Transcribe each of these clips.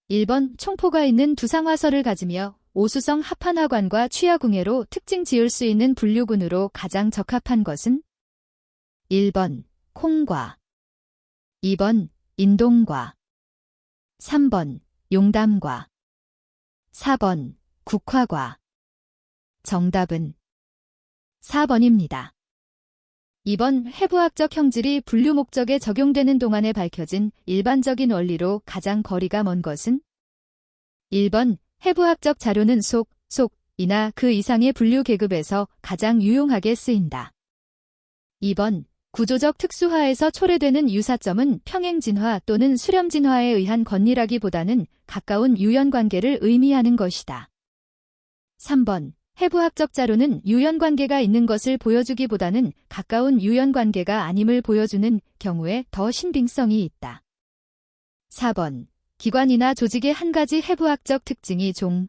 1번 총포가 있는 두상화설을 가지며 오수성 합판화관과 취하궁예로 특징 지을 수 있는 분류군으로 가장 적합한 것은 1번 콩과 2번 인동과 3번 용담과 4번 국화과. 정답은 4번입니다. 2번 해부학적 형질이 분류 목적에 적용되는 동안에 밝혀진 일반적인 원리로 가장 거리가 먼 것은 1번 해부학적 자료는 속이나 그 이상의 분류 계급에서 가장 유용하게 쓰인다. 2번 구조적 특수화에서 초래되는 유사점은 평행진화 또는 수렴진화에 의한 건일하기보다는 가까운 유연관계를 의미하는 것이다. 3번 해부학적 자료는 유연관계가 있는 것을 보여주기보다는 가까운 유연관계가 아님을 보여주는 경우에 더 신빙성이 있다. 4번 기관이나 조직의 한 가지 해부학적 특징이 종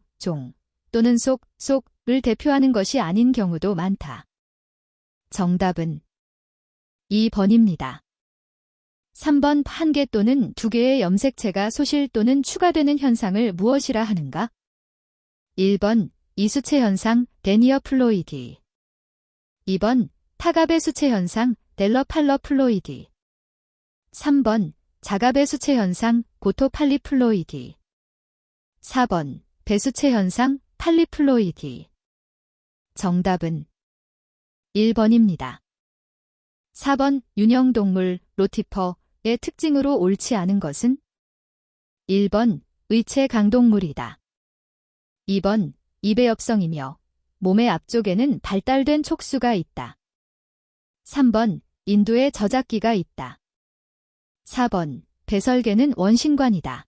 또는 속을 대표하는 것이 아닌 경우도 많다. 정답은 2번입니다. 3번 한 개 또는 두 개의 염색체가 소실 또는 추가되는 현상을 무엇이라 하는가? 1번 이수체 현상 데니어 플로이디. 2번 타갑의 수체 현상 델러팔러 플로이디. 3번 자갑의 수체 현상 고토팔리 플로이디. 4번 배수체 현상 팔리 플로이디. 정답은 1번입니다. 4번 윤형동물 로티퍼의 특징으로 옳지 않은 것은 1번 의체 강동물이다. 2번 이배엽성이며 몸의 앞쪽에는 발달된 촉수가 있다. 3번 인두에 저작기가 있다. 4번 배설계는 원심관이다.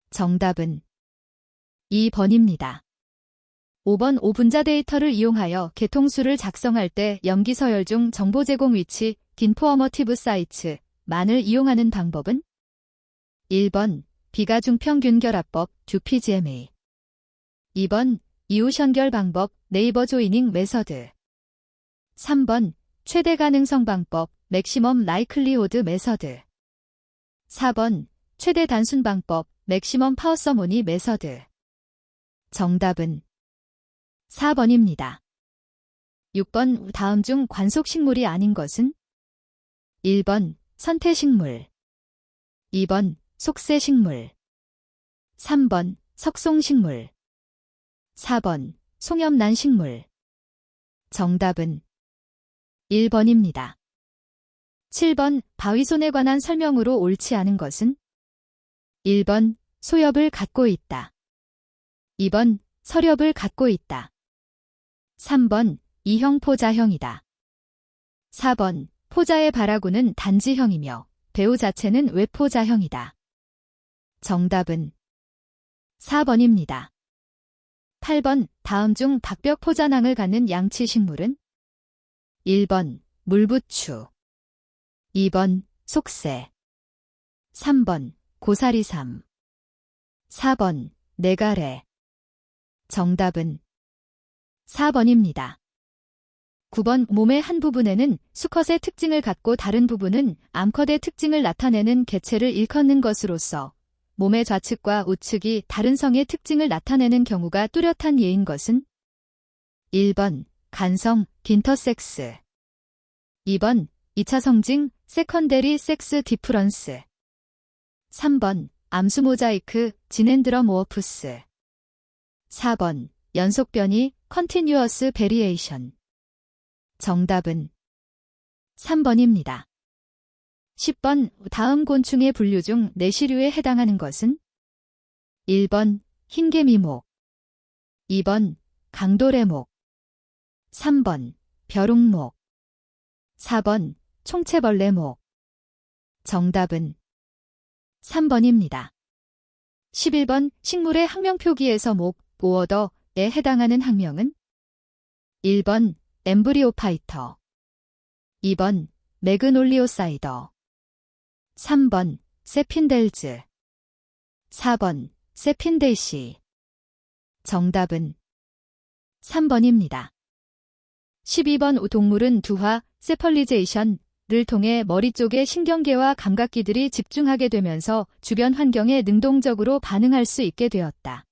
정답은 2번입니다. 5번 5분자 데이터를 이용하여 개통수를 작성할 때 염기서열중 정보 제공 위치 인포어머티브 사이츠만을 이용하는 방법은 1번 비가중평균결합법 듀피지엠A. 2번 이웃연결 방법 네이버 조이닝 메서드. 3번 최대 가능성 방법 맥시멈 라이클리호드 메서드. 4번 최대 단순 방법 맥시멈 파워서모니 메서드. 정답은 4번입니다. 6번 다음 중 관속식물이 아닌 것은 1번 선태식물. 2번 속세식물. 3번 석송식물. 4번 송염난식물. 정답은 1번입니다. 7번 바위손에 관한 설명으로 옳지 않은 것은 1번 소엽을 갖고 있다. 2번 서렵을 갖고 있다. 3번 이형 포자형이다. 4번 포자의 발화구는 단지형이며 배우 자체는 외포자형이다. 정답은 4번입니다. 8번 다음 중 박벽 포자낭을 갖는 양치식물은 1번 물부추. 2번 속새. 3번 고사리삼. 4번 네가래. 정답은 4번입니다. 9번 몸의 한 부분에는 수컷의 특징을 갖고 다른 부분은 암컷의 특징을 나타내는 개체를 일컫는 것으로서 몸의 좌측과 우측이 다른 성의 특징을 나타내는 경우가 뚜렷한 예인 것은 1번 간성 인터섹스. 2번 2차 성징 세컨데리 섹스 디프런스. 3번 암수 모자이크 지넨드러모어푸스. 4번 연속 변이 컨티뉴어스 베리에이션. 정답은 3번입니다. 10번 다음 곤충의 분류 중 내시류에 해당하는 것은 1번 흰개미목. 2번 강도래목. 3번 벼룩목. 4번 총채벌레목. 정답은 3번입니다. 11번 식물의 학명 표기에서 목, 오어더에 해당하는 학명은 1번 엠브리오파이터. 2번 매그놀리오사이더. 3번 세핀델즈. 4번 세핀데이시. 정답은 3번입니다. 12번 동물은 두화 세펄리제이션에 를 통해 머리 쪽의 신경계와 감각기들이 집중하게 되면서 주변 환경에 능동적으로 반응할 수 있게 되었다.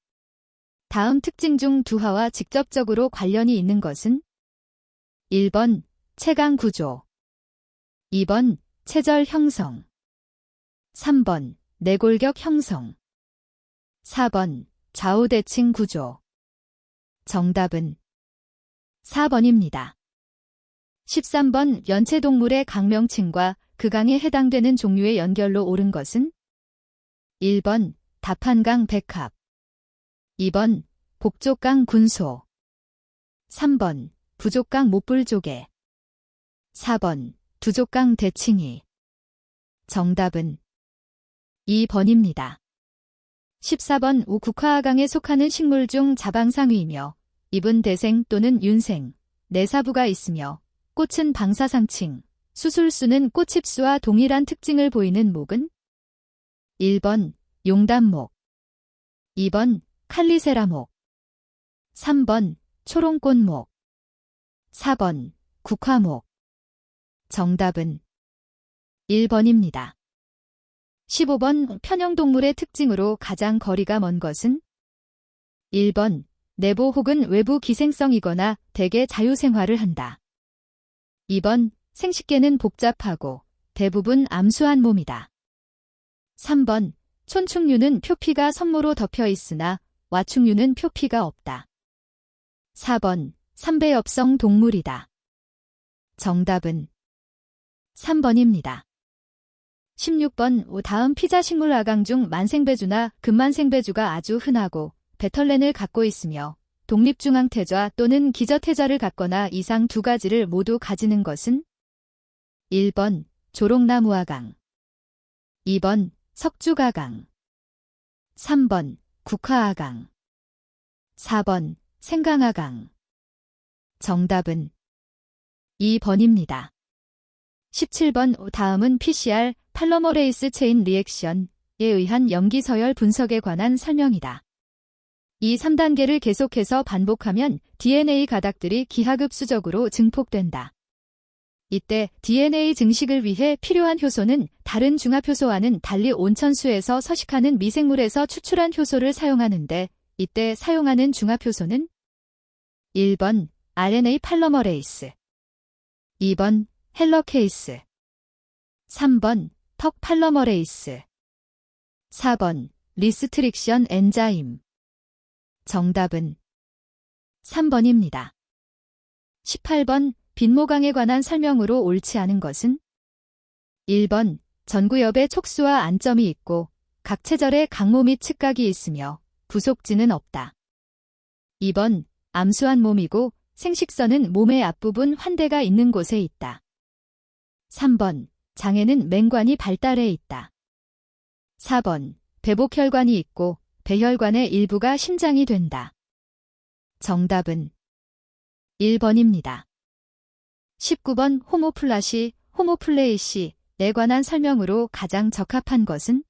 다음 특징 중 두화와 직접적으로 관련이 있는 것은 1번 체강 구조, 2번 체절 형성, 3번 내골격 형성, 4번 좌우 대칭 구조. 정답은 4번입니다. 13번 연체동물의 강명칭과 그 강에 해당되는 종류의 연결로 옳은 것은 1번 다판강 백합, 2번 복족강 군소, 3번 부족강 못불조개, 4번 두족강 대칭이. 정답은 2번입니다. 14번 우국화하강에 속하는 식물 중 자방상위이며 잎은 대생 또는 윤생, 내사부가 있으며 꽃은 방사상층, 수술수는 꽃잎수와 동일한 특징을 보이는 목은 1번 용담목, 2번 칼리세라목, 3번 초롱꽃목, 4번 국화목. 정답은 1번입니다. 15번 편형동물의 특징으로 가장 거리가 먼 것은 1번 내부 혹은 외부 기생성이거나 대개 자유생활을 한다. 2번 생식계는 복잡하고 대부분 암수한 몸이다. 3번 촌충류는 표피가 선모로 덮여 있으나 와충류는 표피가 없다. 4번 삼배엽성 동물이다. 정답은 3번입니다. 16번 다음 피자식물 아강 중 만생배주나 금만생배주가 아주 흔하고 배털렌을 갖고 있으며 독립중앙태자 또는 기저태자를 갖거나 이상 두 가지를 모두 가지는 것은 1번 조롱나무아강, 2번 석주가강, 3번 국화아강, 4번 생강아강. 정답은 2번입니다. 17번 다음은 PCR 팔로머레이스 체인 리액션에 의한 염기서열 분석에 관한 설명이다. 이 3단계를 계속해서 반복하면 DNA 가닥들이 기하급수적으로 증폭된다. 이때 DNA 증식을 위해 필요한 효소는 다른 중합효소와는 달리 온천수에서 서식하는 미생물에서 추출한 효소를 사용하는데 이때 사용하는 중합효소는 1번 RNA 팔로머레이스, 2번 헬러케이스, 3번 턱 팔로머레이스, 4번 리스트릭션 엔자임. 정답은 3번입니다. 18번 빈모강에 관한 설명으로 옳지 않은 것은 1번 전구엽에 촉수와 안점이 있고 각 체절에 강모 및 측각이 있으며 부속지는 없다. 2번 암수한 몸이고 생식선은 몸의 앞부분 환대가 있는 곳에 있다. 3번 장에는 맹관이 발달해 있다. 4번 배복혈관이 있고 배혈관의 일부가 심장이 된다. 정답은 1번입니다. 19번 호모플라시, 호모플레이시에 관한 설명으로 가장 적합한 것은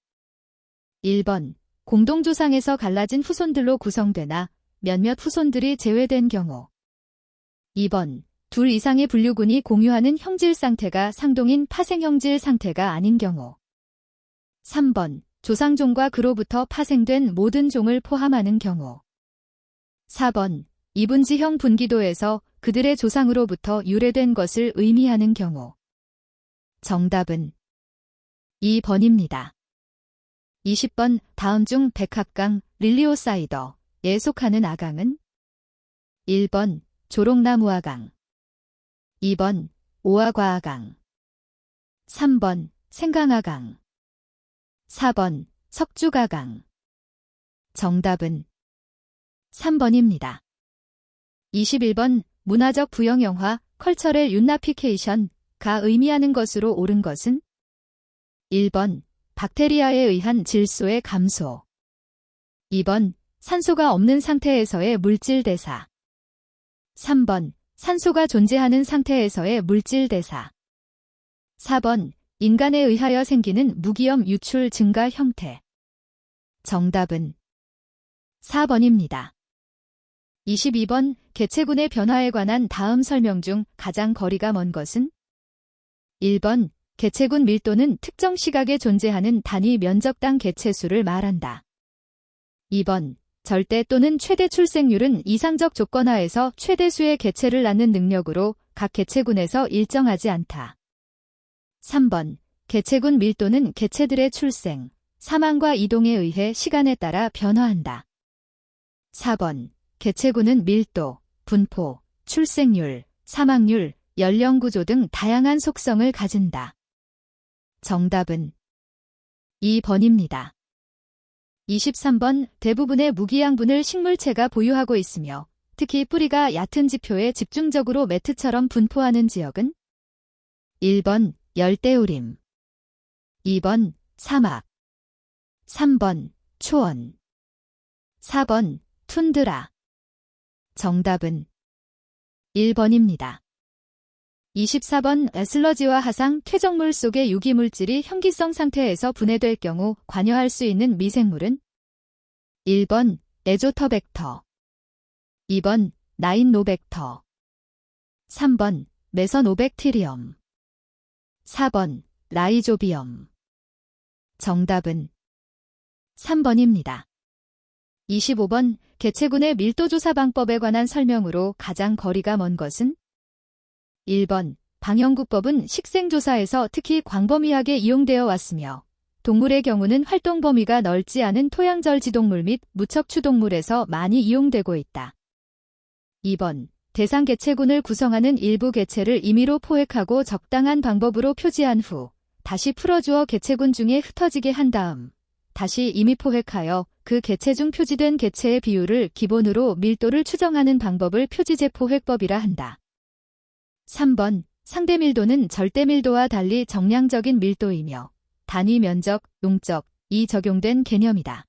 1번 공동조상에서 갈라진 후손들로 구성되나 몇몇 후손들이 제외된 경우, 2번 둘 이상의 분류군이 공유하는 형질 상태가 상동인 파생형질 상태가 아닌 경우, 3번 조상종과 그로부터 파생된 모든 종을 포함하는 경우, 4번 이분지형 분기도에서 그들의 조상으로부터 유래된 것을 의미하는 경우. 정답은 2번입니다. 20번 다음 중 백합강 릴리오사이더에 속하는 아강은 1번 조롱나무아강, 2번 오아과아강, 3번 생강아강, 4번 석주가강. 정답은 3번입니다. 21번 문화적 부형영화 컬처럴 윤나피케이션가 의미하는 것으로 옳은 것은 1번 박테리아에 의한 질소의 감소, 2번 산소가 없는 상태에서의 물질 대사, 3번 산소가 존재하는 상태에서의 물질 대사, 4번 인간에 의하여 생기는 무기염 유출 증가 형태. 정답은 4번입니다. 22번 개체군의 변화에 관한 다음 설명 중 가장 거리가 먼 것은 1번 개체군 밀도는 특정 시각에 존재하는 단위 면적당 개체수를 말한다. 2번 절대 또는 최대 출생률은 이상적 조건 하에서 최대수의 개체를 낳는 능력으로 각 개체군에서 일정하지 않다. 3번 개체군 밀도는 개체들의 출생, 사망과 이동에 의해 시간에 따라 변화한다. 4번 개체군은 밀도, 분포, 출생률, 사망률, 연령 구조 등 다양한 속성을 가진다. 정답은 2번입니다. 23번 대부분의 무기양분을 식물체가 보유하고 있으며 특히 뿌리가 얕은 지표에 집중적으로 매트처럼 분포하는 지역은 1번 열대우림, 2번 사막, 3번 초원, 4번 툰드라. 정답은 1번입니다. 24번 슬러지와 하상, 퇴적물 속의 유기물질이 현기성 상태에서 분해될 경우 관여할 수 있는 미생물은 1번 에조터벡터, 2번 나인노벡터, 3번 메서노백티리엄, 4번 라이조비엄. 정답은 3번입니다. 25번 개체군의 밀도조사 방법에 관한 설명으로 가장 거리가 먼 것은 1번 방영구법은 식생조사에서 특히 광범위하게 이용되어 왔으며 동물의 경우는 활동 범위가 넓지 않은 토양절 지동물 및 무척추동물에서 많이 이용되고 있다. 2번 대상 개체군을 구성하는 일부 개체를 임의로 포획하고 적당한 방법으로 표지한 후 다시 풀어주어 개체군 중에 흩어지게 한 다음 다시 임의 포획하여 그 개체 중 표지된 개체의 비율을 기본으로 밀도를 추정하는 방법을 표지제포획법이라 한다. 3번 상대 밀도는 절대 밀도와 달리 정량적인 밀도이며 단위 면적, 용적이 적용된 개념이다.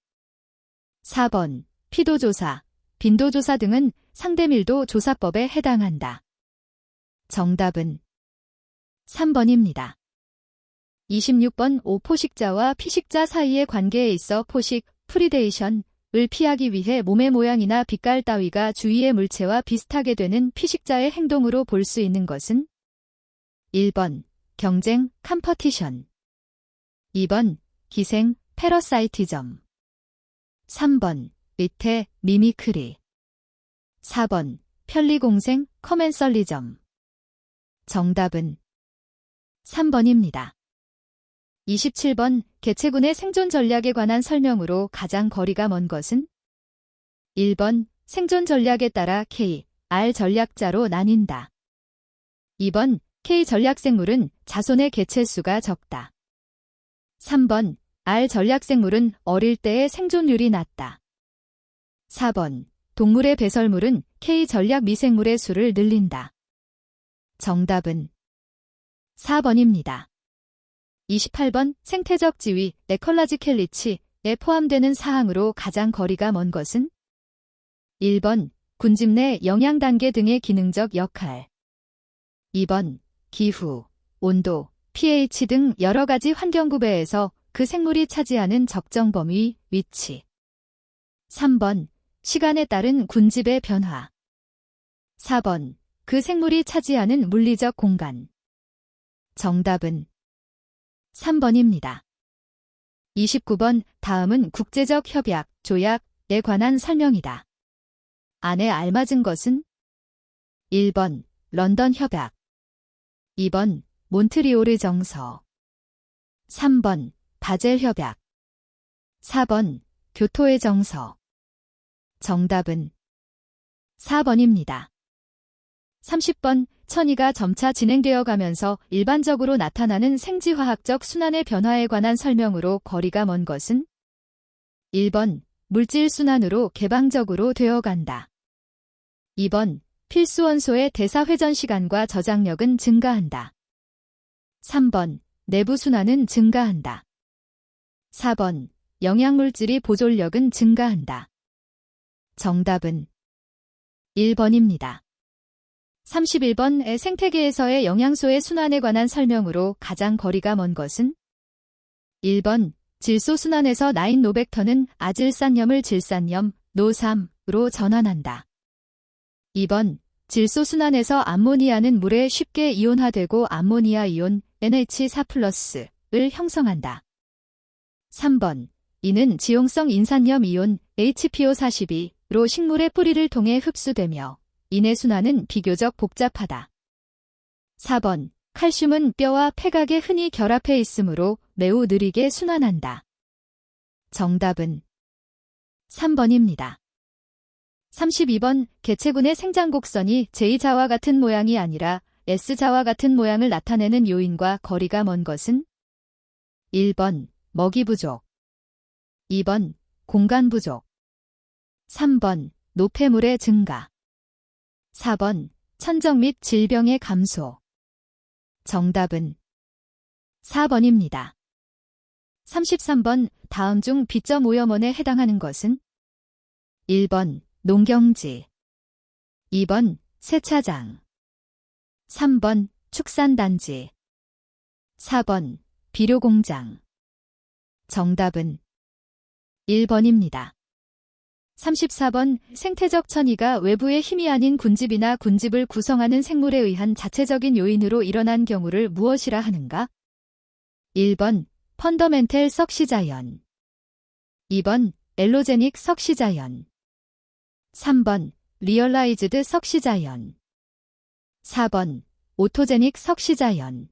4번 피도조사, 빈도조사 등은 상대 밀도 조사법에 해당한다. 정답은 3번입니다. 26번 오포식자와 피식자 사이의 관계에 있어 포식, 프리데이션을 피하기 위해 몸의 모양이나 빛깔 따위가 주위의 물체와 비슷하게 되는 피식자의 행동으로 볼 수 있는 것은 1번 경쟁, 컴퍼티션, 2번 기생, 패러사이티즘, 3번 의태, 미미크리, 4번 편리공생, 커멘설리즘. 정답은 3번입니다. 27번 개체군의 생존 전략에 관한 설명으로 가장 거리가 먼 것은 1번 생존 전략에 따라 K, R 전략자로 나뉜다. 2번 K 전략생물은 자손의 개체수가 적다. 3번 R 전략생물은 어릴 때의 생존율이 낮다. 4번 동물의 배설물은 K 전략 미생물의 수를 늘린다. 정답은 4번입니다. 28번 생태적 지위, 에컬라지켈리치에 포함되는 사항으로 가장 거리가 먼 것은 1번 군집 내 영양단계 등의 기능적 역할, 2번 기후, 온도, pH 등 여러 가지 환경 구배에서 그 생물이 차지하는 적정 범위, 위치, 3번 시간에 따른 군집의 변화, 4번 그 생물이 차지하는 물리적 공간. 정답은 3번입니다. 29번 다음은 국제적 협약, 조약에 관한 설명이다. 안에 알맞은 것은 1번 런던 협약, 2번 몬트리올 정서, 3번 바젤 협약, 4번 교토의 정서. 정답은 4번입니다. 30번 천이가 점차 진행되어 가면서 일반적으로 나타나는 생지화학적 순환의 변화에 관한 설명으로 거리가 먼 것은 1번 물질 순환으로 개방적으로 되어간다. 2번 필수 원소의 대사 회전 시간과 저장력은 증가한다. 3번 내부 순환은 증가한다. 4번 영양물질이 보존력은 증가한다. 정답은 1번입니다. 31번의 생태계에서의 영양소의 순환에 관한 설명으로 가장 거리가 먼 것은 1번 질소 순환에서 나인노벡터는 아질산염을 질산염, 노3으로 전환한다. 2번 질소 순환에서 암모니아는 물에 쉽게 이온화되고 암모니아 이온의 NH4+을 형성한다. 3번. 이는 지용성 인산염 이온 HPO42로 식물의 뿌리를 통해 흡수되며 이내 순환은 비교적 복잡하다. 4번. 칼슘은 뼈와 폐각에 흔히 결합해 있으므로 매우 느리게 순환한다. 정답은 3번입니다. 32번. 개체군의 생장곡선이 J자와 같은 모양이 아니라 S자와 같은 모양을 나타내는 요인과 거리가 먼 것은? 1번. 먹이 부족. 2번. 공간 부족. 3번. 노폐물의 증가. 4번. 천적 및 질병의 감소. 정답은 4번입니다. 33번. 다음 중 B점 오염원에 해당하는 것은? 1번. 농경지. 2번. 세차장. 3번. 축산단지. 4번. 비료공장. 정답은 1번입니다. 34번. 생태적 천이가 외부의 힘이 아닌 군집이나 군집을 구성하는 생물에 의한 자체적인 요인으로 일어난 경우를 무엇이라 하는가? 1번. 펀더멘탈 석시자연. 2번. 엘로제닉 석시자연. 3번. 리얼라이즈드 석시자연. 4번. 오토제닉 석시자연.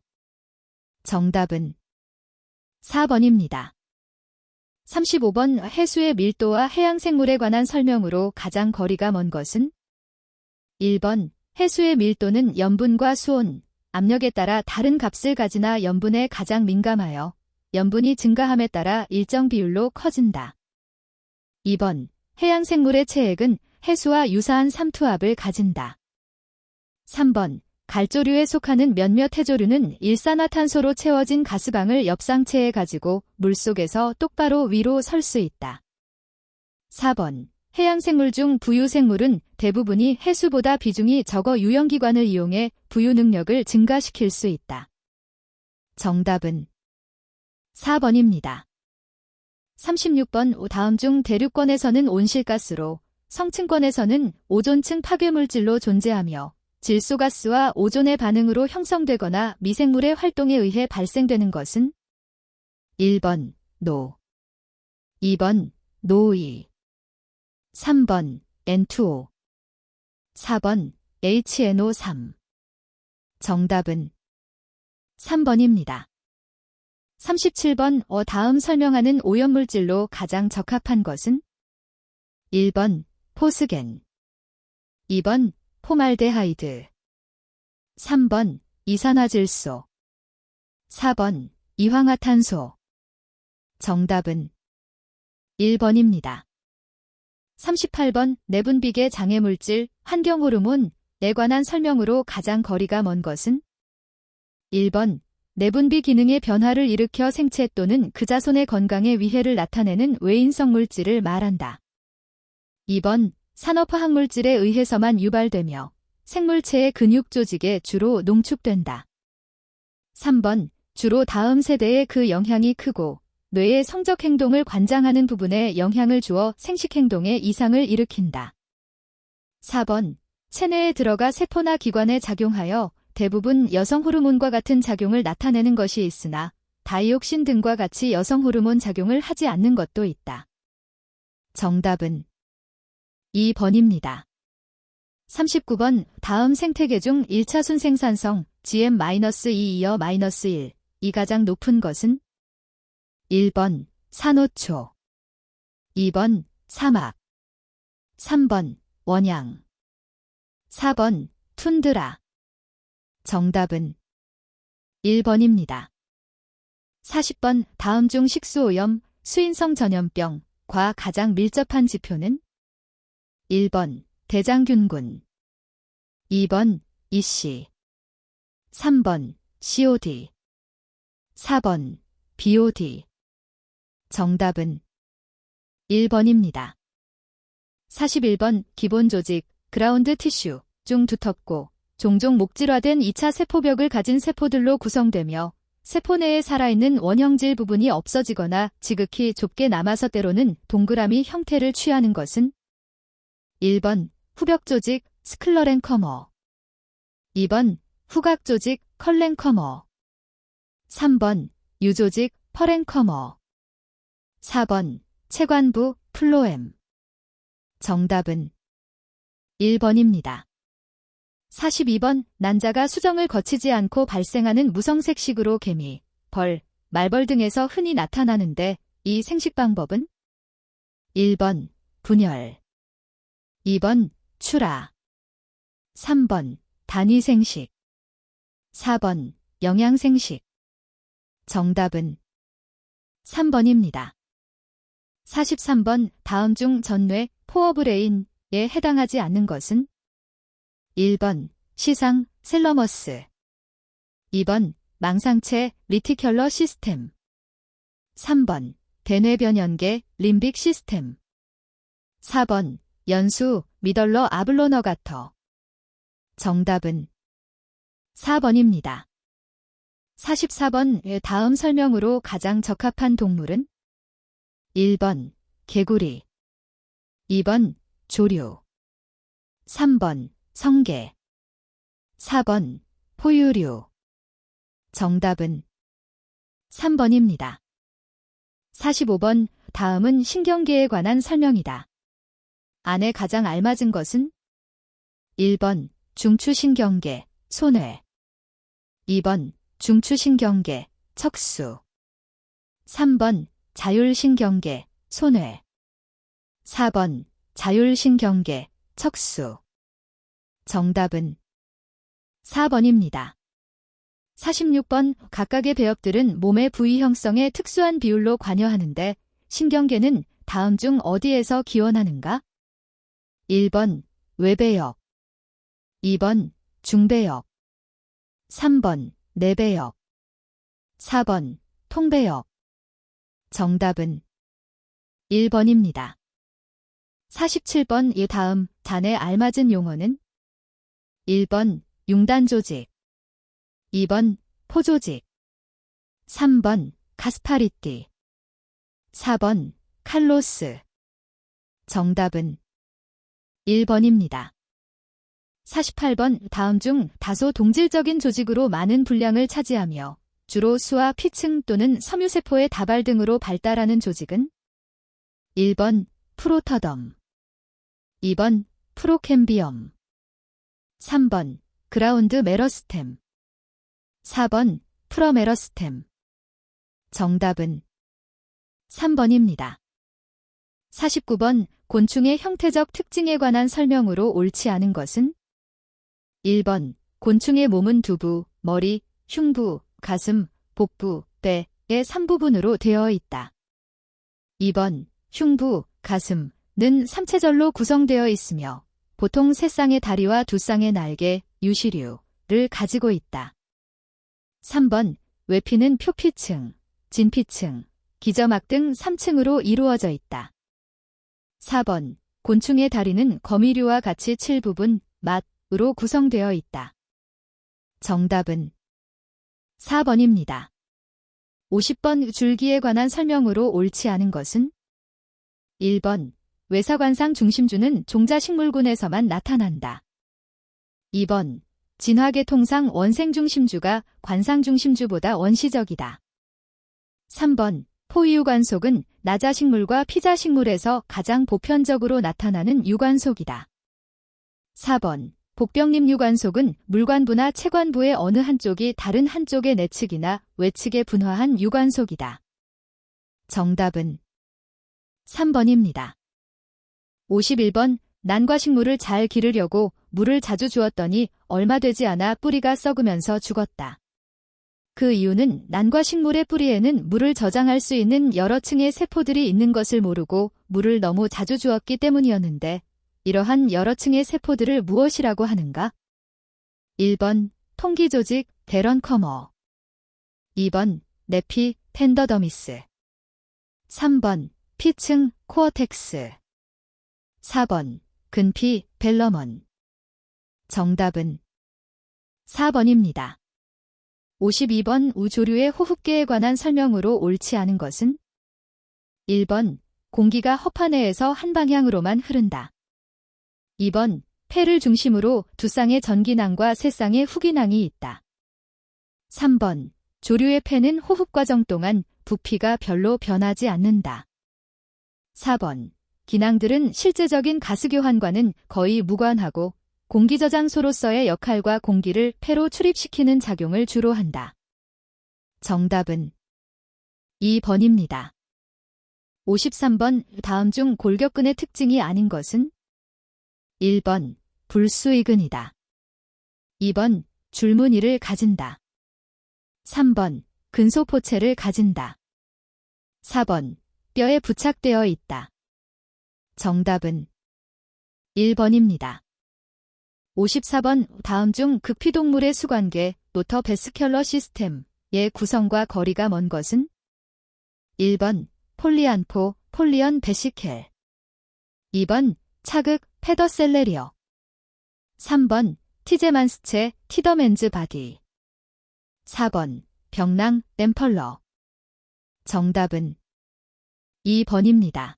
정답은 4번입니다. 35번. 해수의 밀도와 해양생물에 관한 설명으로 가장 거리가 먼 것은? 1번. 해수의 밀도는 염분과 수온, 압력에 따라 다른 값을 가지나 염분에 가장 민감하여 염분이 증가함에 따라 일정 비율로 커진다. 2번. 해양생물의 체액은 해수와 유사한 삼투압을 가진다. 3번. 갈조류에 속하는 몇몇 해조류는 일산화탄소로 채워진 가스방을 옆상체에 가지고 물속에서 똑바로 위로 설 수 있다. 4번. 해양생물 중 부유생물은 대부분이 해수보다 비중이 적어 유영기관을 이용해 부유 능력을 증가시킬 수 있다. 정답은 4번입니다. 36번. 다음 중 대륙권에서는 온실가스로, 성층권에서는 오존층 파괴물질로 존재하며 질소가스와 오존의 반응으로 형성되거나 미생물의 활동에 의해 발생되는 것은? 1번. 노. 2번. 노이. 3번. N2O. 4번. HNO3. 정답은 3번입니다. 37번. 다음 설명하는 오염물질로 가장 적합한 것은? 1번. 포스겐. 2번. 포말데하이드. 3번. 이산화질소. 4번. 이황화탄소. 정답은 1번입니다. 38번. 내분비계 장애물질, 환경호르몬에 관한 설명으로 가장 거리가 먼 것은? 1번. 내분비 기능의 변화를 일으켜 생체 또는 그 자손의 건강에 위해를 나타내는 외인성 물질을 말한다. 2번. 산업화학물질에 의해서만 유발되며 생물체의 근육 조직에 주로 농축된다. 3번. 주로 다음 세대에 그 영향이 크고 뇌의 성적 행동을 관장하는 부분에 영향을 주어 생식행동에 이상을 일으킨다. 4번. 체내에 들어가 세포나 기관에 작용하여 대부분 여성 호르몬과 같은 작용을 나타내는 것이 있으나 다이옥신 등과 같이 여성 호르몬 작용을 하지 않는 것도 있다. 정답은 2번입니다. 39번. 다음 생태계 중 1차순 생산성 GM-2-2이 가장 높은 것은? 1번. 산호초. 2번. 사막. 3번. 원양. 4번. 툰드라. 정답은 1번입니다. 40번. 다음 중 식수오염, 수인성 전염병과 가장 밀접한 지표는? 1번. 대장균군. 2번. 이씨. 3번. COD. 4번. BOD. 정답은 1번입니다. 41번. 기본 조직, 그라운드 티슈 중 두텁고 종종 목질화된 2차 세포벽을 가진 세포들로 구성되며 세포 내에 살아있는 원형질 부분이 없어지거나 지극히 좁게 남아서 때로는 동그라미 형태를 취하는 것은? 1번. 후벽조직, 스클러렌커머. 2번. 후각조직, 컬렌커머. 3번 유조직 퍼랭커머. 4번 체관부 플로엠. 정답은 1번입니다. 42번 난자가 수정을 거치지 않고 발생하는 무성색식으로 개미, 벌, 말벌 등에서 흔히 나타나는데 이 생식 방법은? 1번 분열, 2번 출하, 3번 단위생식, 4번 영양생식. 정답은 3번입니다. 43번 다음 중 전뇌 포어브레인에 해당하지 않는 것은? 1번 시상 셀러머스, 2번 망상체 리티큘러 시스템, 3번 대뇌변연계 림빅 시스템, 4번 연수 미덜러 아블로너가터. 정답은 4번입니다. 44번 다음 설명으로 가장 적합한 동물은? 1번 개구리, 2번 조류, 3번 성게, 4번 포유류. 정답은 3번입니다. 45번 다음은 신경계에 관한 설명이다. 안에 가장 알맞은 것은? 1번 중추신경계 소뇌, 2번 중추신경계 척수, 3번 자율신경계 소뇌, 4번 자율신경계 척수. 정답은 4번입니다. 46번 각각의 배역들은 몸의 부위 형성에 특수한 비율로 관여하는데 신경계는 다음 중 어디에서 기원하는가? 1번 외배역, 2번 중배역, 3번 내배역, 4번 통배역. 정답은 1번입니다. 47번 이 다음 잔에 알맞은 용어는? 1번 융단조직, 2번 포조직, 3번 가스파리띠, 4번 칼로스. 정답은 1번입니다. 48번 다음 중 다소 동질적인 조직으로 많은 분량을 차지하며 주로 수와 피층 또는 섬유세포의 다발 등으로 발달하는 조직은? 1번 프로터덤, 2번 프로캠비엄, 3번 그라운드 메러스템, 4번 프러메러스템. 정답은 3번입니다. 49번 곤충의 형태적 특징에 관한 설명으로 옳지 않은 것은? 1번 곤충의 몸은 두부, 머리, 흉부, 가슴, 복부, 배의 3부분으로 되어 있다. 2번 흉부, 가슴은 3체절로 구성되어 있으며 보통 3쌍의 다리와 2쌍의 날개, 유시류를 가지고 있다. 3번 외피는 표피층, 진피층, 기저막 등 3층으로 이루어져 있다. 4번 곤충의 다리는 거미류와 같이 7부분, 맛으로 구성되어 있다. 정답은 4번입니다. 50번 줄기에 관한 설명으로 옳지 않은 것은? 1번 외사관상 중심주는 종자식물군에서만 나타난다. 2번 진화계통상 원생중심주가 관상중심주보다 원시적이다. 3번 포유관속은 나자식물과 피자식물에서 가장 보편적으로 나타나는 유관속이다. 4번 복병림 유관속은 물관부나 체관부의 어느 한쪽이 다른 한쪽의 내측이나 외측에 분화한 유관속이다. 정답은 3번입니다. 51번 난과식물을 잘 기르려고 물을 자주 주었더니 얼마 되지 않아 뿌리가 썩으면서 죽었다. 그 이유는 난과식물의 뿌리에는 물을 저장할 수 있는 여러 층의 세포들이 있는 것을 모르고 물을 너무 자주 주었기 때문이었는데 이러한 여러 층의 세포들을 무엇이라고 하는가? 1번 통기조직 데런커머, 2번 네피 텐더더미스, 3번 피층 코어텍스, 4번 근피 벨러먼. 정답은 4번입니다. 52번 우조류의 호흡계에 관한 설명으로 옳지 않은 것은? 1번 공기가 허파내에서 한 방향으로만 흐른다. 2번 폐를 중심으로 2쌍의 전기낭과 3쌍의 후기낭이 있다. 3번 조류의 폐는 호흡 과정 동안 부피가 별로 변하지 않는다. 4번. 기낭들은 실제적인 가스교환과는 거의 무관하고 공기저장소로서의 역할과 공기를 폐로 출입시키는 작용을 주로 한다. 정답은 2번입니다. 53번. 다음 중 골격근의 특징이 아닌 것은? 1번. 불수이근이다. 2번. 줄무늬를 가진다. 3번. 근소포체를 가진다. 4번. 뼈에 부착되어 있다. 정답은 1번입니다. 54번. 다음 중 극피동물의 수관계, 노터 베스큘러 시스템의 구성과 거리가 먼 것은? 1번. 폴리안포, 폴리언 베시켈. 2번. 차극, 페더셀레리어. 3번. 티제만스체, 티더맨즈 바디. 4번. 병랑, 램펄러. 정답은 2번입니다.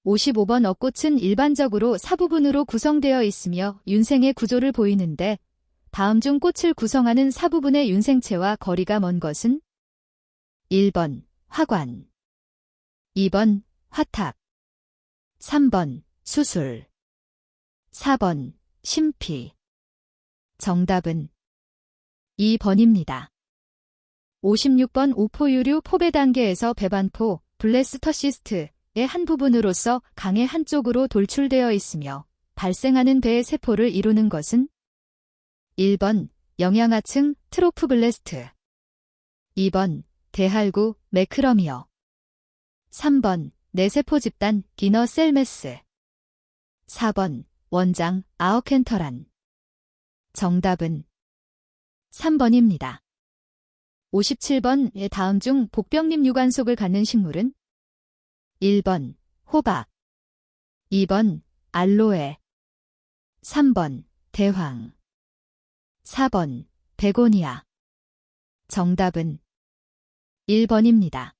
55번. 어꽃은 일반적으로 사부분으로 구성되어 있으며 윤생의 구조를 보이는데 다음 중 꽃을 구성하는 사부분의 윤생체와 거리가 먼 것은? 1번. 화관. 2번. 화탁. 3번. 수술. 4번. 심피. 정답은 2번입니다. 56번. 우포유류 포배 단계에서 배반포, 블래스터시스트의 한 부분으로서 강의 한쪽으로 돌출되어 있으며 발생하는 배의 세포를 이루는 것은? 1번. 영양하층, 트로프블레스트. 2번. 대할구, 매크러미어. 3번. 내세포 집단, 기너셀메스. 4번. 원장, 아어켄터란. 정답은 3번입니다. 57번. 다음 중 복병림 유관속을 갖는 식물은? 1번. 호박. 2번. 알로에. 3번. 대황. 4번. 베고니아. 정답은 1번입니다.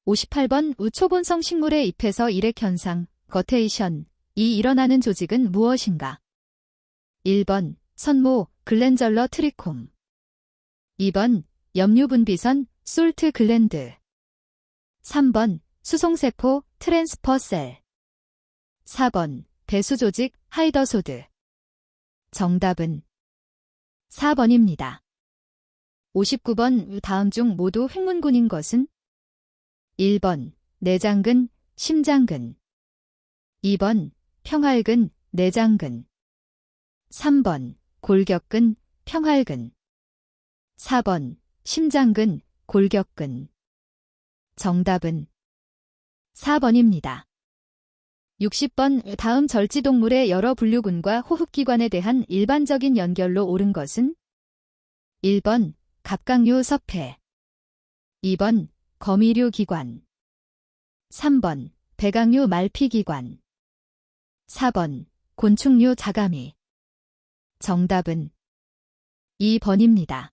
58번. 우초본성 식물의 잎에서 일액현상, 거테이션이 일어나는 조직은 무엇인가? 1번. 선모, 글렌절러 트리콤. 2번. 염류분비선, 솔트 글랜드. 3번. 수송세포, 트랜스퍼셀. 4번. 배수조직, 하이더소드. 정답은 4번입니다. 59번. 다음 중 모두 횡문군인 것은? 1번. 내장근, 심장근. 2번. 평활근, 내장근. 3번. 골격근, 평활근. 4번. 심장근, 골격근. 정답은 4번입니다. 60번. 다음 절지동물의 여러 분류군과 호흡기관에 대한 일반적인 연결로 옳은 것은? 1번. 갑각류 서폐. 2번. 거미류 기관. 3번. 백악류 말피기관. 4번. 곤충류 자가미. 정답은 2번입니다.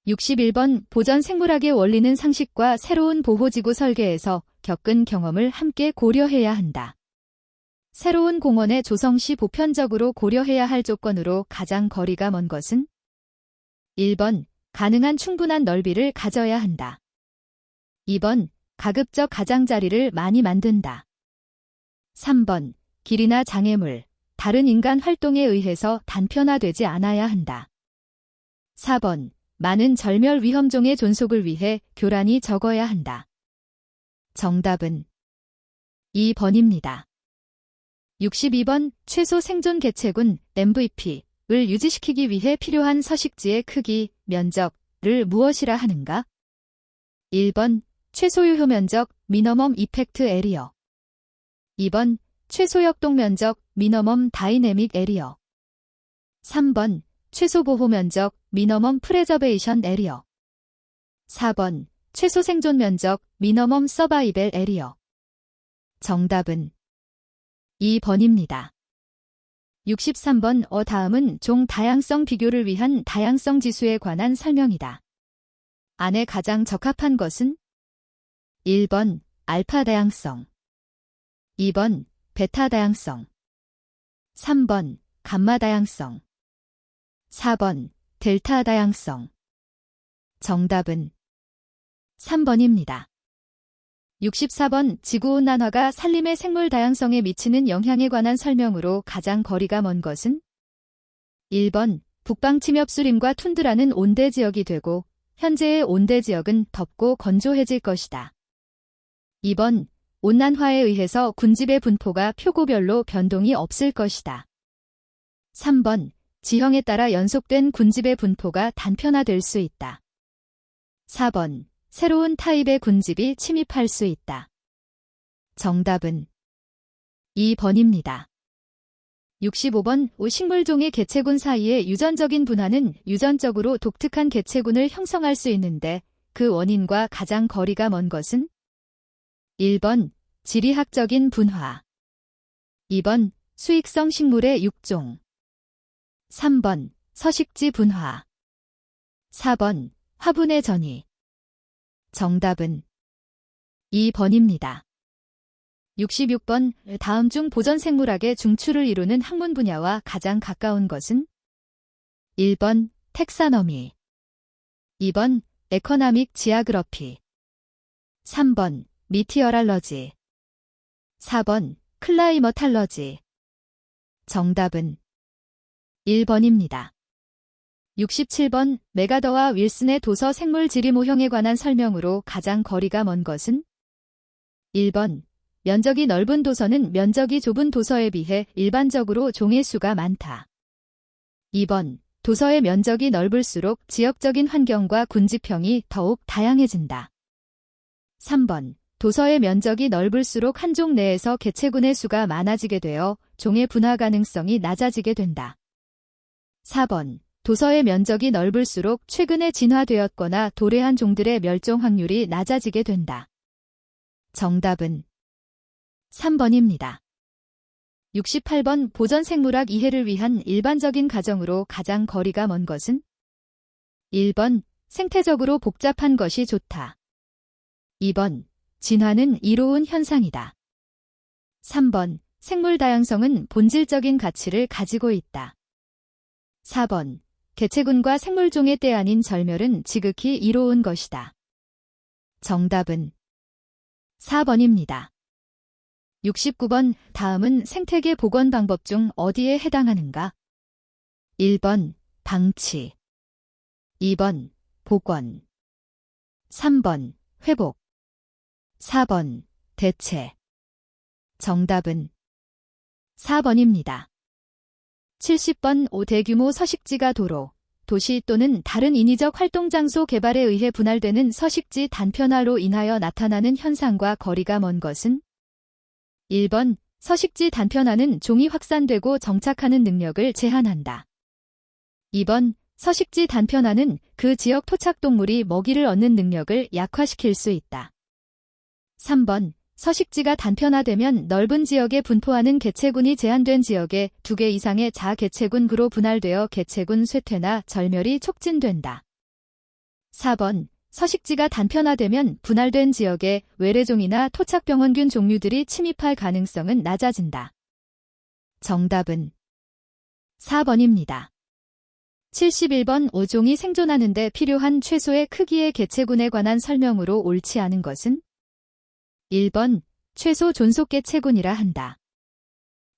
61번. 보전 생물학의 원리는 상식과 새로운 보호지구 설계에서 겪은 경험을 함께 고려해야 한다. 새로운 공원의 조성 시 보편적으로 고려해야 할 조건으로 가장 거리가 먼 것은? 1번. 가능한 충분한 넓이를 가져야 한다. 2번. 가급적 가장자리를 많이 만든다. 3번. 길이나 장애물, 다른 인간 활동에 의해서 단편화되지 않아야 한다. 4번. 많은 절멸 위험종의 존속을 위해 교란이 적어야 한다. 정답은 2번입니다. 62번. 최소 생존 개체군 MVP를 유지시키기 위해 필요한 서식지의 크기, 면적을 무엇이라 하는가? 1번. 최소 유효 면적, 미너멈 이펙트 에리어. 2번. 최소 역동 면적, 미너멈 다이내믹 에리어. 3번. 최소 보호 면적, 미너멈 프레저베이션 에리어. 4번. 최소 생존 면적, 미너멈 서바이벨 에리어. 정답은 2번입니다. 63번. 다음은 종 다양성 비교를 위한 다양성 지수에 관한 설명이다. 안에 가장 적합한 것은? 1번. 알파 다양성. 2번. 베타 다양성. 3번. 감마 다양성. 4번. 델타 다양성. 정답은 3번입니다. 64번 지구온난화가 산림의 생물 다양성에 미치는 영향에 관한 설명으로 가장 거리가 먼 것은? 1번 북방 침엽수림과 툰드라는 온대 지역이 되고 현재의 온대 지역은 덥고 건조해질 것이다. 2번 온난화에 의해서 군집의 분포가 표고별로 변동이 없을 것이다. 3번 지형에 따라 연속된 군집의 분포가 단편화될 수 있다. 4번 새로운 타입의 군집이 침입할 수 있다. 정답은 2번입니다. 65번 식물종의 개체군 사이의 유전적인 분화는 유전적으로 독특한 개체군을 형성할 수 있는데 그 원인과 가장 거리가 먼 것은? 1번 지리학적인 분화, 2번 수익성 식물의 육종, 3번 서식지 분화, 4번 화분의 전이. 정답은 2번입니다. 66번 다음 중 보전생물학의 중추를 이루는 학문 분야와 가장 가까운 것은? 1번 텍사너미, 2번 에코나믹 지아그러피, 3번 미티어랄러지, 4번 클라이머탈러지. 정답은 1번입니다. 67번 메가더와 윌슨의 도서 생물 지리 모형에 관한 설명으로 가장 거리가 먼 것은? 1번 면적이 넓은 도서는 면적이 좁은 도서에 비해 일반적으로 종의 수가 많다. 2번 도서의 면적이 넓을수록 지역적인 환경과 군집형이 더욱 다양해진다. 3번 도서의 면적이 넓을수록 한 종 내에서 개체군의 수가 많아지게 되어 종의 분화 가능성이 낮아지게 된다. 4번 도서의 면적이 넓을수록 최근에 진화되었거나 도래한 종들의 멸종 확률이 낮아지게 된다. 정답은 3번입니다. 68번 보전생물학 이해를 위한 일반적인 가정으로 가장 거리가 먼 것은? 1번 생태적으로 복잡한 것이 좋다. 2번 진화는 이로운 현상이다. 3번 생물 다양성은 본질적인 가치를 가지고 있다. 4번 개체군과 생물종의 때 아닌 절멸은 지극히 이로운 것이다. 정답은 4번입니다. 69번 다음은 생태계 복원 방법 중 어디에 해당하는가? 1번 방치, 2번 복원, 3번 회복, 4번 대체. 정답은 4번입니다. 70번 대규모 서식지가 도로, 도시 또는 다른 인위적 활동 장소 개발에 의해 분할되는 서식지 단편화로 인하여 나타나는 현상과 거리가 먼 것은? 1번 서식지 단편화는 종이 확산되고 정착하는 능력을 제한한다. 2번 서식지 단편화는 그 지역 토착동물이 먹이를 얻는 능력을 약화시킬 수 있다. 3번 서식지가 단편화되면 넓은 지역에 분포하는 개체군이 제한된 지역에 2개 이상의 자개체군으로 분할되어 개체군 쇠퇴나 절멸이 촉진된다. 4번 서식지가 단편화되면 분할된 지역에 외래종이나 토착병원균 종류들이 침입할 가능성은 낮아진다. 정답은 4번입니다. 71번 5종이 생존하는 데 필요한 최소의 크기의 개체군에 관한 설명으로 옳지 않은 것은? 1번 최소 존속 개체군이라 한다.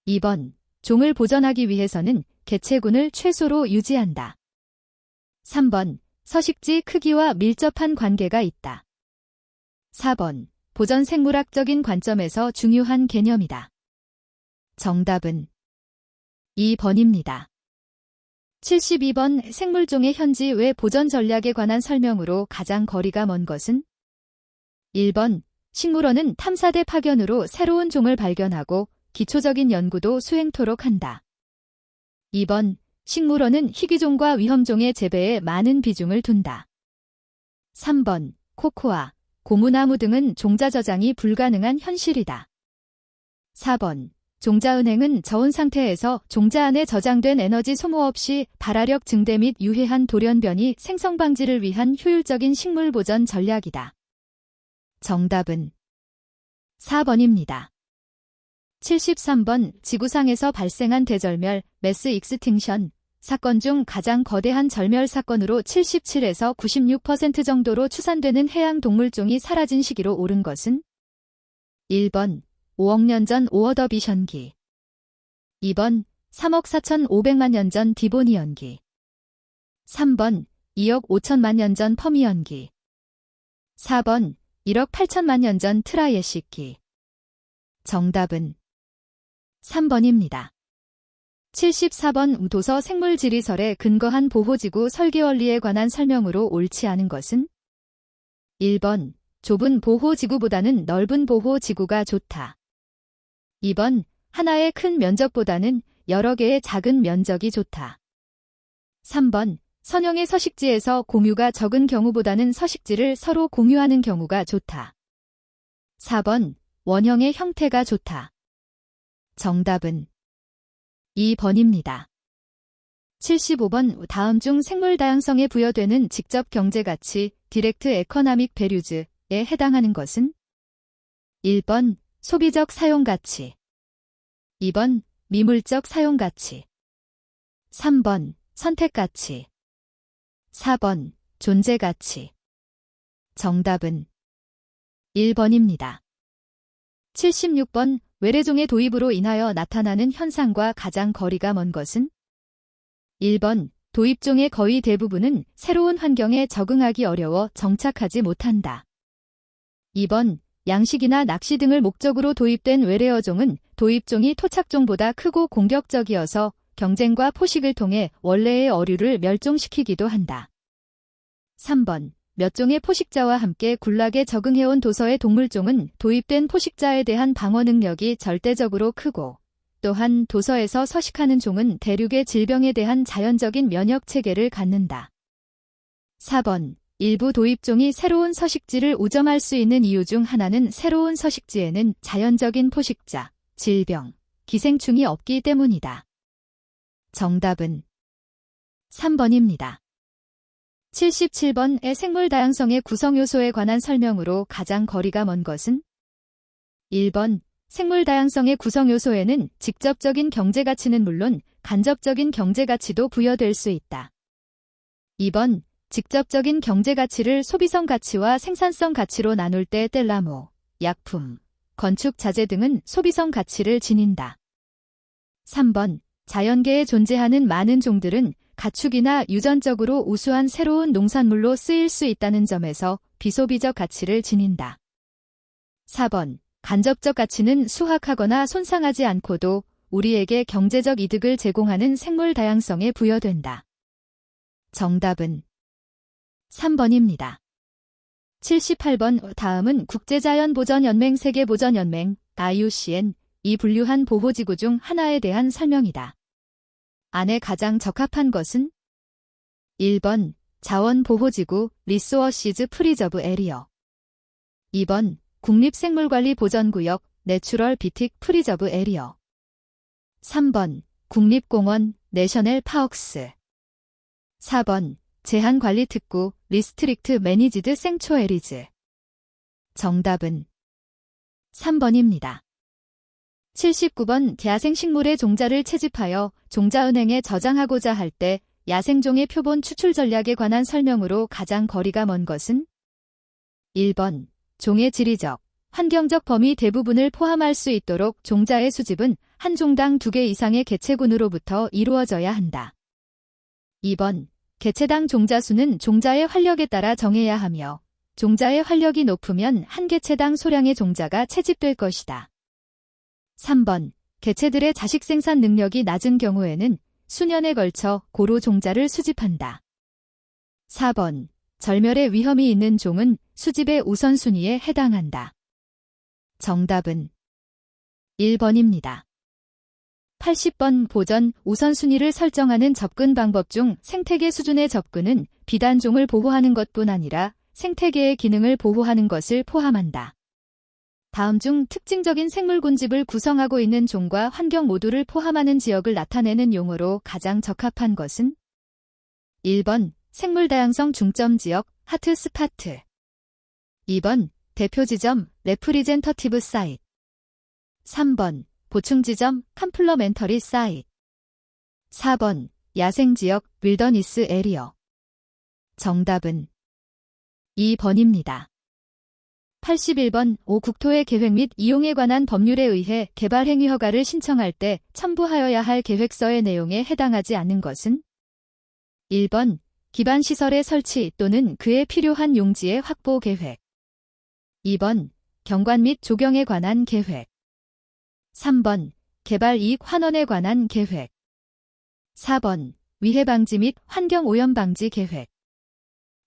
2번 종을 보전하기 위해서는 개체군을 최소로 유지한다. 3번 서식지 크기와 밀접한 관계가 있다. 4번 보전 생물학적인 관점에서 중요한 개념이다. 정답은 2번입니다. 72번 생물종의 현지 외 보전 전략에 관한 설명으로 가장 거리가 먼 것은? 1번 식물원은 탐사대 파견으로 새로운 종을 발견하고 기초적인 연구도 수행토록 한다. 2번 식물원은 희귀종과 위험종의 재배에 많은 비중을 둔다. 3번 코코아, 고무나무 등은 종자 저장이 불가능한 현실이다. 4번 종자은행은 저온 상태에서 종자 안에 저장된 에너지 소모 없이 발화력 증대 및 유해한 돌연변이 생성 방지를 위한 효율적인 식물 보전 전략이다. 정답은 4번입니다. 73번 지구상에서 발생한 대절멸, 매스 익스팅션, 사건 중 가장 거대한 절멸 사건으로 77에서 96% 정도로 추산되는 해양 동물종이 사라진 시기로 옳은 것은 1번 5억 년 전 오어더비션기 2번 3억 4,500만 년 전 디보니언기 3번 2억 5천만 년 전 퍼미언기 4번 1억 8천만 년 전 트라이에시기 정답은 3번입니다. 74번 도서 생물지리설에 근거한 보호지구 설계 원리에 관한 설명으로 옳지 않은 것은 1번 좁은 보호지구보다는 넓은 보호지구가 좋다. 2번 하나의 큰 면적보다는 여러 개의 작은 면적이 좋다. 3번 선형의 서식지에서 공유가 적은 경우보다는 서식지를 서로 공유하는 경우가 좋다. 4번 원형의 형태가 좋다. 정답은 2번입니다. 75번 다음 중 생물 다양성에 부여되는 직접 경제가치 디렉트 에코나믹 밸류즈에 해당하는 것은 1번 소비적 사용가치 2번 미물적 사용가치 3번 선택가치 4번 존재가치 정답은 1번입니다. 76번 외래종의 도입으로 인하여 나타나는 현상과 가장 거리가 먼 것은 1번 도입종의 거의 대부분은 새로운 환경에 적응하기 어려워 정착하지 못한다. 2번 양식이나 낚시 등을 목적으로 도입된 외래어종은 도입종이 토착종보다 크고 공격적이어서 경쟁과 포식을 통해 원래의 어류를 멸종시키기도 한다. 3번 몇 종의 포식자와 함께 굴락에 적응해온 도서의 동물종은 도입된 포식자에 대한 방어 능력이 절대적으로 크고 또한 도서에서 서식하는 종은 대륙의 질병에 대한 자연적인 면역 체계를 갖는다. 4번 일부 도입종이 새로운 서식지를 우점할 수 있는 이유 중 하나는 새로운 서식지에는 자연적인 포식자, 질병, 기생충이 없기 때문이다. 정답은 3번입니다. 77번의 생물 다양성의 구성 요소에 관한 설명으로 가장 거리가 먼 것은 1번 생물 다양성의 구성 요소에는 직접적인 경제가치는 물론 간접적인 경제가치도 부여될 수 있다. 2번 직접적인 경제가치를 소비성 가치와 생산성 가치로 나눌 때 텔라모, 약품, 건축 자재 등은 소비성 가치를 지닌다. 3번 자연계에 존재하는 많은 종들은 가축이나 유전적으로 우수한 새로운 농산물로 쓰일 수 있다는 점에서 비소비적 가치를 지닌다. 4번 간접적 가치는 수확하거나 손상하지 않고도 우리에게 경제적 이득을 제공하는 생물 다양성에 부여된다. 정답은 3번입니다. 78번 다음은 국제자연보전연맹 세계보전연맹 IUCN이 분류한 보호지구 중 하나에 대한 설명이다. 안에 가장 적합한 것은 1번 자원보호지구 리소어시즈 프리저브 에리어 2번 국립생물관리보전구역 내추럴 비틱 프리저브 에리어 3번 국립공원 내셔널 파워크스 4번 제한관리특구 리스트릭트 매니지드 생초에리즈 정답은 3번입니다. 79번 야생식물의 종자를 채집하여 종자은행에 저장하고자 할 때 야생종의 표본 추출 전략에 관한 설명으로 가장 거리가 먼 것은 1번 종의 지리적, 환경적 범위 대부분을 포함할 수 있도록 종자의 수집은 한 종당 2개 이상의 개체군으로부터 이루어져야 한다. 2번 개체당 종자 수는 종자의 활력에 따라 정해야 하며 종자의 활력이 높으면 한 개체당 소량의 종자가 채집될 것이다. 3번 개체들의 자식 생산 능력이 낮은 경우에는 수년에 걸쳐 고루 종자를 수집한다. 4번 절멸의 위험이 있는 종은 수집의 우선순위에 해당한다. 정답은 1번입니다. 80번 보전 우선순위를 설정하는 접근 방법 중 생태계 수준의 접근은 비단 종을 보호하는 것뿐 아니라 생태계의 기능을 보호하는 것을 포함한다. 다음 중 특징적인 생물군집을 구성하고 있는 종과 환경 모두를 포함하는 지역을 나타내는 용어로 가장 적합한 것은 1번 생물다양성 중점지역 하트스파트 2번 대표지점 레프리젠터티브 사이트 3번 보충지점 컴플러멘터리 사이트 4번 야생지역 윌더니스 에리어. 정답은 2번입니다. 81번 국토의 계획 및 이용에 관한 법률에 의해 개발행위 허가를 신청할 때 첨부하여야 할 계획서의 내용에 해당하지 않는 것은 1번 기반시설의 설치 또는 그에 필요한 용지의 확보 계획. 2번 경관 및 조경에 관한 계획. 3번 개발 이익 환원에 관한 계획. 4번 위해 방지 및 환경 오염 방지 계획.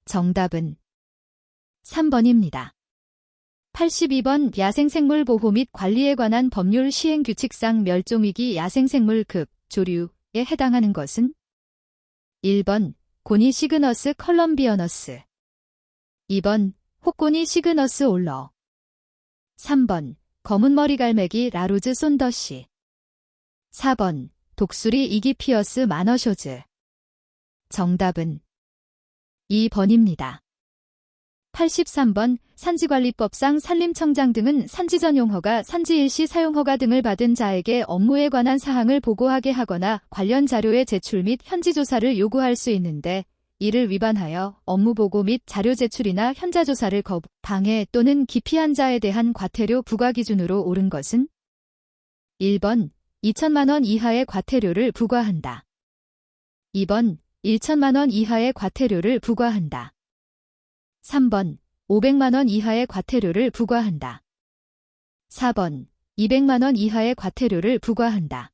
정답은 3번입니다. 82번 야생생물 보호 및 관리에 관한 법률 시행 규칙상 멸종위기 야생생물급 조류에 해당하는 것은 1번 고니 시그너스 컬럼비어너스. 2번 혹고니 시그너스 올러. 3번 검은머리 갈매기 라루즈 손더시. 4번 독수리 이기피어스 마너쇼즈. 정답은 2번입니다. 83번 산지관리법상 산림청장 등은 산지 전용허가, 산지 일시 사용허가 등을 받은 자에게 업무에 관한 사항을 보고하게 하거나 관련 자료의 제출 및 현지조사를 요구할 수 있는데 이를 위반하여 업무보고 및 자료 제출이나 현자조사를 거부, 방해 또는 기피한 자에 대한 과태료 부과 기준으로 옳은 것은 1번 2천만 원 이하의 과태료를 부과한다. 2번 1천만 원 이하의 과태료를 부과한다. 3번 500만 원 이하의 과태료를 부과한다. 4번 200만 원 이하의 과태료를 부과한다.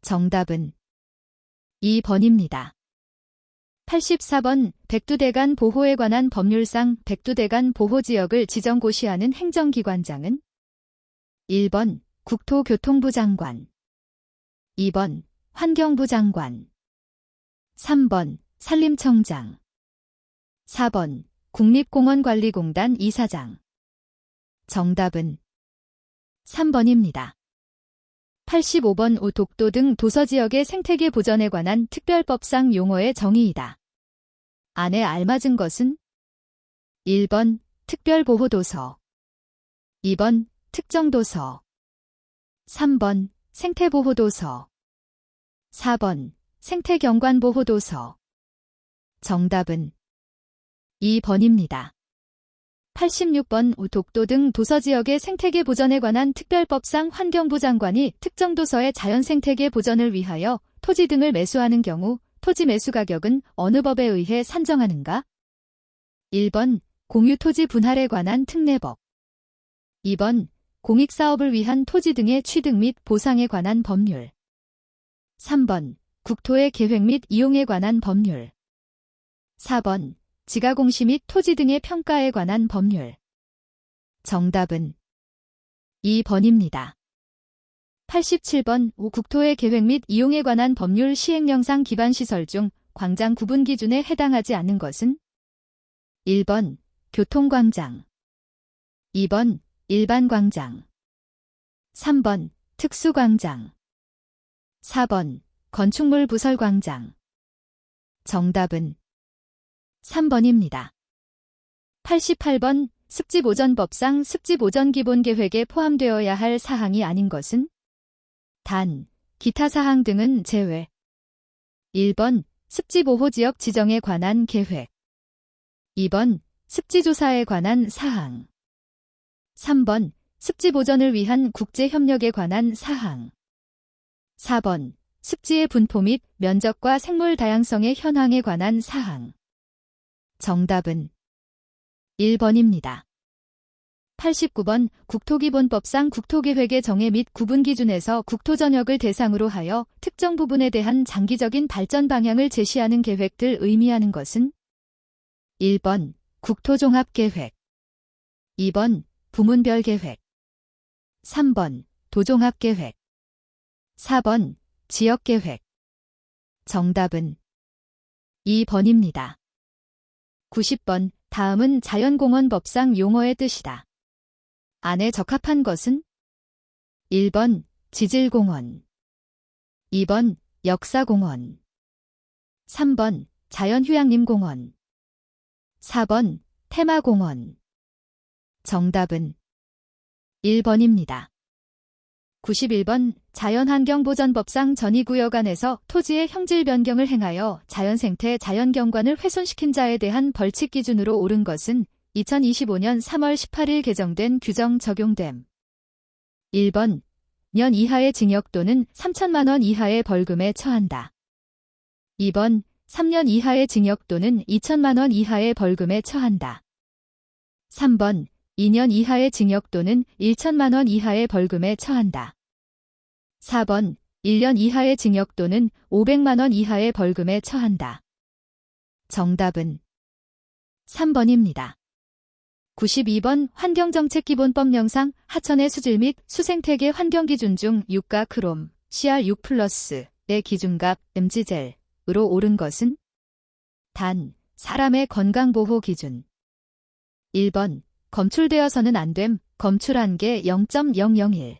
정답은 2번입니다. 84번 백두대간 보호에 관한 법률상 백두대간 보호지역을 지정고시하는 행정기관장은 1번 국토교통부 장관. 2번 환경부 장관. 3번 산림청장. 4번 국립공원관리공단 이사장. 정답은 3번입니다. 85번 독도 등 도서지역의 생태계 보전에 관한 특별법상 용어의 정의이다. 안에 알맞은 것은 1번 특별보호도서. 2번 특정도서. 3번 생태보호도서. 4번 생태경관보호도서. 정답은 2번입니다. 86번 독도 등 도서지역의 생태계 보전에 관한 특별법상 환경부 장관이 특정 도서의 자연생태계 보전을 위하여 토지 등을 매수하는 경우 토지 매수 가격은 어느 법에 의해 산정하는가? 1번 공유토지 분할에 관한 특례법. 2번 공익사업을 위한 토지 등의 취득 및 보상에 관한 법률. 3번 국토의 계획 및 이용에 관한 법률. 4번 지가공시 및 토지 등의 평가에 관한 법률. 정답은 2번입니다. 87번 국토의 계획 및 이용에 관한 법률 시행령상 기반시설 중 광장 구분 기준에 해당하지 않는 것은 1번 교통광장. 2번 일반광장. 3번 특수광장. 4번 건축물 부설광장. 정답은 3번입니다. 88번 습지보전법상 습지보전 기본계획에 포함되어야 할 사항이 아닌 것은 단, 기타 사항 등은 제외. 1번 습지보호지역 지정에 관한 계획. 2번 습지조사에 관한 사항. 3번 습지보전을 위한 국제협력에 관한 사항. 4번 습지의 분포 및 면적과 생물 다양성의 현황에 관한 사항. 정답은 1번입니다. 89번 국토기본법상 국토계획의 정해 및 구분 기준에서 국토전역을 대상으로 하여 특정 부분에 대한 장기적인 발전 방향을 제시하는 계획들 의미하는 것은 1번 국토종합계획. 2번 부문별 계획. 3번 도종합계획. 4번 지역계획. 정답은 2번입니다. 90번 다음은 자연공원법상 용어의 뜻이다. 안에 적합한 것은 1번 지질공원. 2번 역사공원. 3번 자연휴양림공원. 4번 테마공원. 정답은 1번입니다. 91번 자연환경보전법상 전이구역 안에서 토지의 형질 변경을 행하여 자연생태 자연경관을 훼손시킨 자에 대한 벌칙 기준으로 옳은 것은 2025년 3월 18일 개정된 규정 적용됨. 1번 년 이하의 징역 또는 3천만 원 이하의 벌금에 처한다. 2번 3년 이하의 징역 또는 2천만 원 이하의 벌금에 처한다. 3번 2년 이하의 징역 또는 1천만 원 이하의 벌금에 처한다. 4번 1년 이하의 징역 또는 500만 원 이하의 벌금에 처한다. 정답은 3번입니다. 92번 환경정책기본법령상 하천의 수질 및 수생태계 환경기준 중 유가 크롬 CR6+의 기준값 MG젤으로 옳은 것은 단 사람의 건강보호 기준. 1번 검출되어서는 안됨 검출한 게 0.001.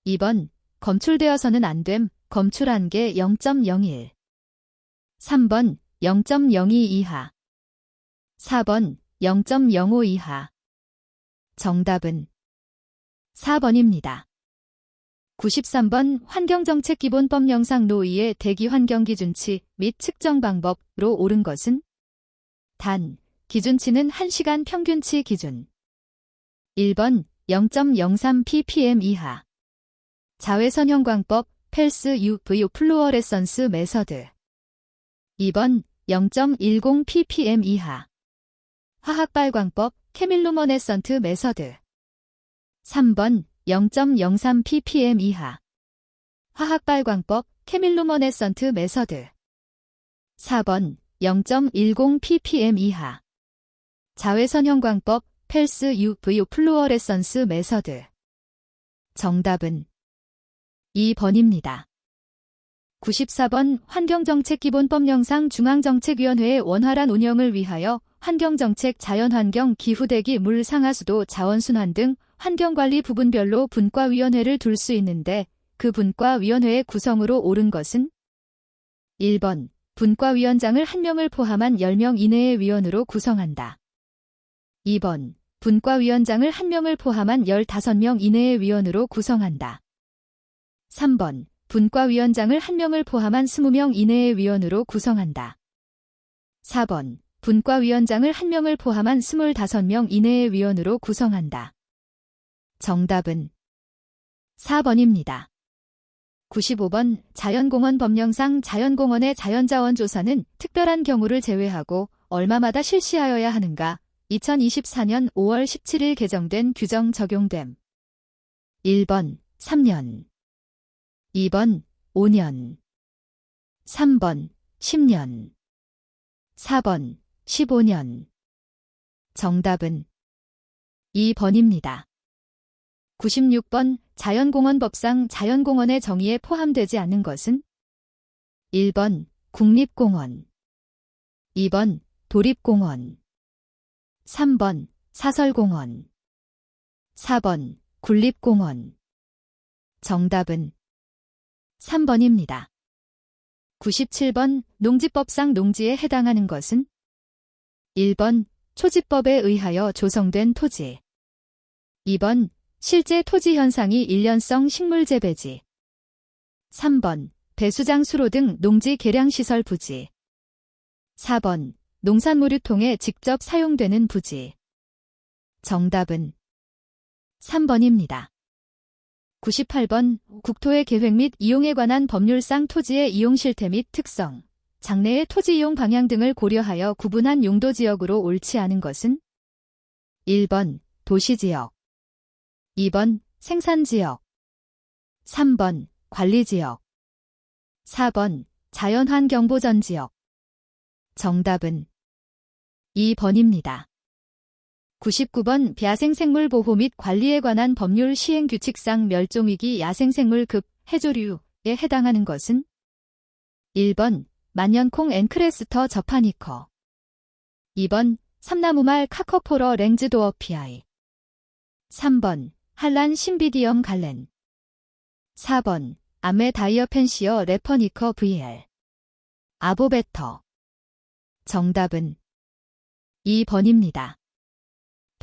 2번 검출되어서는 안됨 검출한 게 0.01. 3번 0.02 이하. 4번 0.05 이하. 정답은 4번입니다. 93번 환경정책기본법령상 노이의 대기환경기준치 및 측정 방법으로 옳은 것은 단 기준치는 1시간 평균치 기준. 1번 0.03 ppm 이하. 자외선형광법 펠스 UV 플루어레선스 메서드. 2번 0.10 ppm 이하. 화학발광법 케밀루머네선트 메서드. 3번 0.03 ppm 이하. 화학발광법 케밀루머네선트 메서드. 4번 0.10 ppm 이하. 자외선형광법 펠스 UV 플루어레선스 메서드. 정답은 2번입니다. 94번 환경정책기본법령상 중앙정책위원회의 원활한 운영을 위하여 환경정책 자연환경 기후대기 물 상하수도 자원순환 등 환경관리 부분별로 분과위원회를 둘 수 있는데 그 분과위원회의 구성으로 옳은 것은 1번 분과위원장을 1명을 포함한 10명 이내의 위원으로 구성한다. 2번 분과위원장을 1명을 포함한 15명 이내의 위원으로 구성한다. 3번 분과위원장을 1명을 포함한 20명 이내의 위원으로 구성한다. 4번 분과위원장을 1명을 포함한 25명 이내의 위원으로 구성한다. 정답은 4번입니다. 95번 자연공원 법령상 자연공원의 자연자원 조사는 특별한 경우를 제외하고 얼마마다 실시하여야 하는가? 2024년 5월 17일 개정된 규정 적용됨. 1번 3년. 2번 5년. 3번 10년. 4번 15년. 정답은 2번입니다. 96번 자연공원법상 자연공원의 정의에 포함되지 않는 것은 1번 국립공원. 2번 도립공원. 3번 사설공원. 4번 군립공원. 정답은 3번입니다. 97번 농지법상 농지에 해당하는 것은 1번 초지법에 의하여 조성된 토지. 2번 실제 토지 현상이 일련성 식물재배지. 3번 배수장 수로 등 농지 계량시설 부지. 4번 농산물을 통해 직접 사용되는 부지. 정답은 3번입니다. 98번 국토의 계획 및 이용에 관한 법률상 토지의 이용 실태 및 특성, 장래의 토지 이용 방향 등을 고려하여 구분한 용도지역으로 옳지 않은 것은 1번 도시지역. 2번 생산지역. 3번 관리지역. 4번 자연환경보전지역. 정답은 2번입니다. 99번 야생생물보호 및 관리에 관한 법률 시행규칙상 멸종위기 야생생물급 해조류에 해당하는 것은 1번 만년콩 앵크레스터 저파니커. 2번 삼나무말 카커포러 랭즈도어피아이. 3번 한란 신비디엄 갈렌. 4번 아메 다이어펜시어 레퍼니커 VL. 아보베터. 정답은 2번입니다.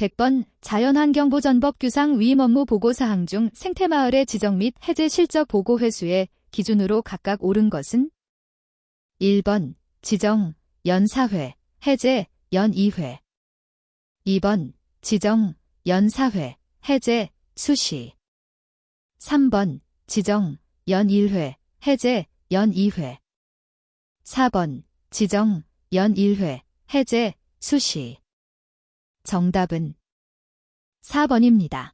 100번 자연환경보전법 규상 위임 업무 보고사항 중 생태마을의 지정 및 해제 실적 보고 회수의 기준으로 각각 옳은 것은 1번 지정 연 4회, 해제 연 2회. 2번 지정 연 4회, 해제 수시. 3번 지정 연 1회, 해제 연 2회. 4번 지정 연 1회, 해제 수시. 정답은 4번입니다.